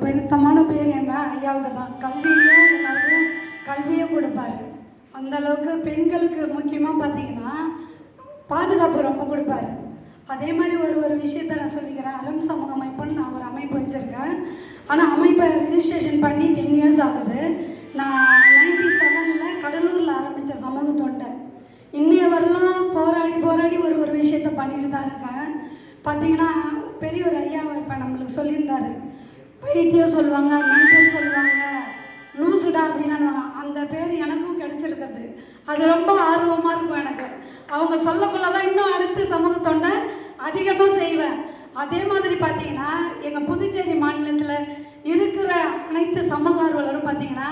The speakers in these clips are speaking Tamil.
பெருத்தமான பேர் என்ன ஐயாவுக்கு தான். கல்வியிலையும் எல்லாருக்கும் கல்வியும் கொடுப்பாரு. அந்த அளவுக்கு பெண்களுக்கு முக்கியமாக பார்த்தீங்கன்னா பாதுகாப்பு ரொம்ப கொடுப்பாரு. அதே மாதிரி ஒரு விஷயத்த நான் சொல்லிக்கிறேன். அறம் சமூக அமைப்புன்னு நான் ஒரு அமைப்பு வச்சுருக்கேன். ஆனால் அமைப்பை ரிஜிஸ்ட்ரேஷன் பண்ணி 10 இயர்ஸ் ஆகுது. நான் 97 கடலூரில் ஆரம்பித்த சமூக தொண்டை இன்னைய வரலாம் போராடி ஒரு விஷயத்த பண்ணிட்டு தான் இருக்கேன். பார்த்தீங்கன்னா பெரிய ஒரு ஐயா இப்போ நம்மளுக்கு சொல்லியிருந்தாரு. வைத்தியம் சொல்லுவாங்க, மென்டல் சொல்லுவாங்க, லூசுடா அப்படின்னு அந்த பேர் எனக்கும் கிடைச்சிருக்குது. அது ரொம்ப ஆர்வமாக இருக்கும் எனக்கு. அவங்க சொல்லக்குள்ளதான் இன்னும் அடுத்து சமூக தொண்டை அதிகமாக செய்வேன். அதே மாதிரி பார்த்தீங்கன்னா எங்கள் புதுச்சேரி மாநிலத்தில் இருக்கிற அனைத்து சமூக ஆர்வலரும் பார்த்தீங்கன்னா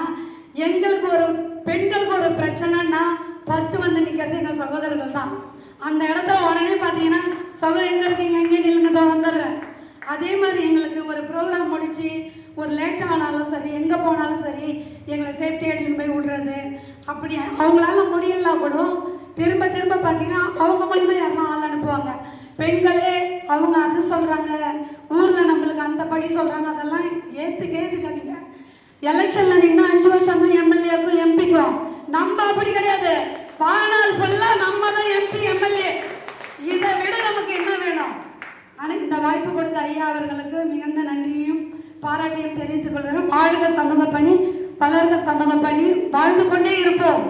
எங்களுக்கு ஒரு பெண்களுக்கு ஒரு பிரச்சனைன்னா ஃபஸ்ட்டு வந்து நிற்கிறது எங்கள் சகோதரர்கள் தான். அந்த இடத்துல உடனே பார்த்தீங்கன்னா சகோதரர் எங்கே இருக்கீங்க, எங்கே நில்லுங்க தான் வந்துடுறேன். அதே மாதிரி எங்களுக்கு ஒரு ப்ரோக்ராம் முடித்து ஒரு லேட்டாக ஆனாலும் சரி, எங்கே போனாலும் சரி எங்களை சேஃப்டி எடுத்துன்னு போய் விடுறது. அப்படி அவங்களால முடியலனா கூட திரும்ப பார்த்தீங்கன்னா அவங்க மூலிமா யாருன்னா ஆள் அனுப்புவாங்க. பெண்களே அவங்க அது சொல்கிறாங்க, ஊரில் நம்மளுக்கு அந்த படி சொல்கிறாங்க, அதெல்லாம் ஏற்றுக்காதீங்க. எலெக்ஷனில் நின்னா 5 வருஷம் தான் எம்எல்ஏக்கும் எம்பிக்கும். நம்ம அப்படி கிடையாது. வாழ்நாள் ஃபுல்லாக நம்ம தான் எம்பி எம்எல்ஏ. இதை விட நமக்கு என்ன வேணும்? ஆனால் இந்த வாய்ப்பு கொடுத்த ஐயா அவர்களுக்கு மிகுந்த நன்றியும் பாராட்டியும் தெரிவித்துக் கொள்கிறோம். வாழ்க சமூக பணி, வளர்க சமூக பணி, வாழ்ந்து கொண்டே இருப்போம்.